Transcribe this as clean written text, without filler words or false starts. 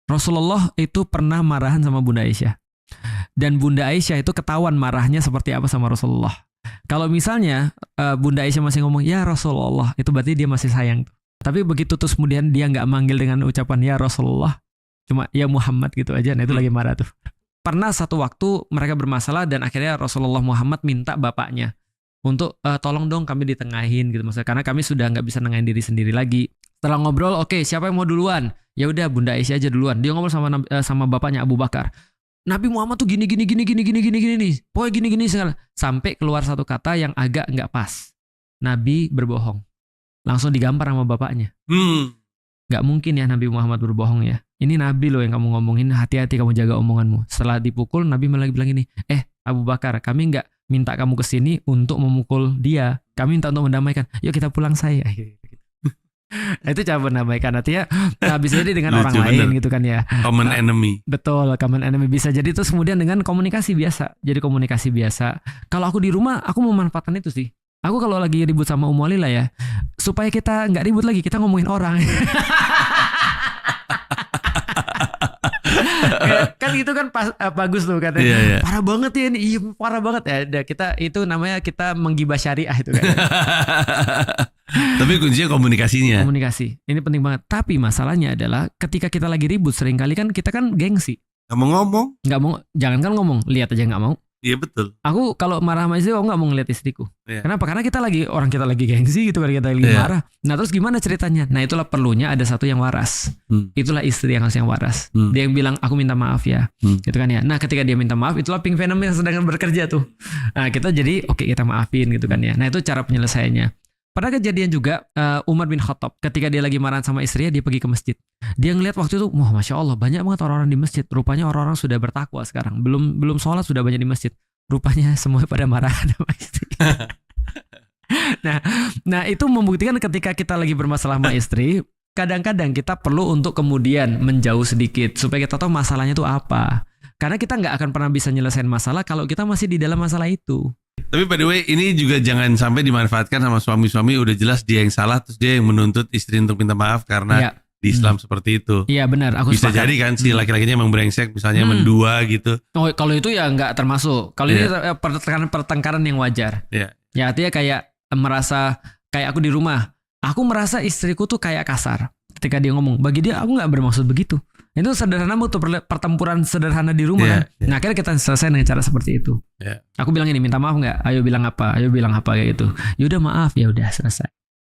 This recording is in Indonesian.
Rasulullah itu pernah marahan sama Bunda Aisyah. Dan Bunda Aisyah itu ketahuan marahnya seperti apa sama Rasulullah. Kalau misalnya Bunda Aisyah masih ngomong ya Rasulullah, itu berarti dia masih sayang. Tapi begitu terus kemudian dia nggak manggil dengan ucapan ya Rasulullah, cuma ya Muhammad gitu aja, nah itu lagi marah tuh. Pernah satu waktu mereka bermasalah dan akhirnya Rasulullah Muhammad minta bapaknya untuk tolong dong kami ditengahin gitu, maksudnya karena kami sudah nggak bisa nengahin diri sendiri lagi. Setelah ngobrol, oke, siapa yang mau duluan? Ya udah Bunda Aisyah aja duluan. Dia ngobrol sama bapaknya Abu Bakar. Nabi Muhammad tuh gini nih. Pokoknya gini segala. Sampai keluar satu kata yang agak nggak pas. Nabi berbohong. Langsung digampar sama bapaknya. Gak mungkin ya Nabi Muhammad berbohong ya. Ini Nabi loh yang kamu ngomongin, hati-hati kamu jaga omonganmu. Setelah dipukul, Nabi malah bilang gini, Abu Bakar, kami gak minta kamu kesini untuk memukul dia. Kami minta untuk mendamaikan. Yuk kita pulang saya. Itu cara mendamaikan. Artinya habis jadi dengan orang lain gitu kan ya. Common enemy. Betul, common enemy bisa jadi terus kemudian dengan komunikasi biasa. Jadi komunikasi biasa. Kalau aku di rumah, aku memanfaatkan itu sih. Aku kalau lagi ribut sama Ummu Alila ya, supaya kita nggak ribut lagi, kita ngomongin orang. Kan itu kan bagus tuh katanya. Parah banget ya ini, iya parah banget ya. Kita menggibah syariah itu kan. Tapi kuncinya komunikasinya. Komunikasi, ini penting banget. Tapi masalahnya adalah ketika kita lagi ribut, seringkali kan kita kan gengsi. Gak mau ngomong. Jangan kan ngomong, lihat aja nggak mau. Iya betul. Aku kalau marah sama istri, aku nggak mau ngeliat istriku. Kenapa? Karena kita lagi gengsi gitu, kita lagi marah. Nah terus gimana ceritanya? Nah itulah perlunya ada satu yang waras. Itulah istri yang harus yang waras. Dia yang bilang aku minta maaf ya, gitu kan ya. Nah ketika dia minta maaf, itulah pink venom yang sedang bekerja tuh. Nah kita jadi oke, kita maafin gitu kan ya. Nah itu cara penyelesaiannya. Pada kejadian juga Umar bin Khattab ketika dia lagi marah sama istrinya, dia pergi ke masjid. Dia ngelihat waktu itu, wah masya Allah banyak banget orang-orang di masjid. Rupanya orang-orang sudah bertakwa sekarang. Belum sholat sudah banyak di masjid. Rupanya semua pada marah sama istri. Nah itu membuktikan ketika kita lagi bermasalah sama istri, kadang-kadang kita perlu untuk kemudian menjauh sedikit supaya kita tahu masalahnya itu apa. Karena kita nggak akan pernah bisa nyelesain masalah kalau kita masih di dalam masalah itu. Tapi by the way, ini juga jangan sampai dimanfaatkan sama suami-suami udah jelas dia yang salah, terus dia yang menuntut istri untuk minta maaf karena di Islam seperti itu. Iya benar, aku bisa sepakat. Jadi kan si laki-lakinya emang brengsek, misalnya mendua gitu. Oh, kalau itu ya nggak termasuk. Kalau ini pertengkaran yang wajar. Ya artinya kayak merasa kayak aku di rumah, aku merasa istriku tuh kayak kasar. Ketika dia ngomong, bagi dia aku nggak bermaksud begitu. Itu sederhana tuh pertempuran sederhana di rumah kan. Nah akhirnya kita selesai dengan cara seperti itu. Aku bilang ini, minta maaf nggak? Ayo bilang apa kayak gitu. Yaudah maaf, ya udah selesai.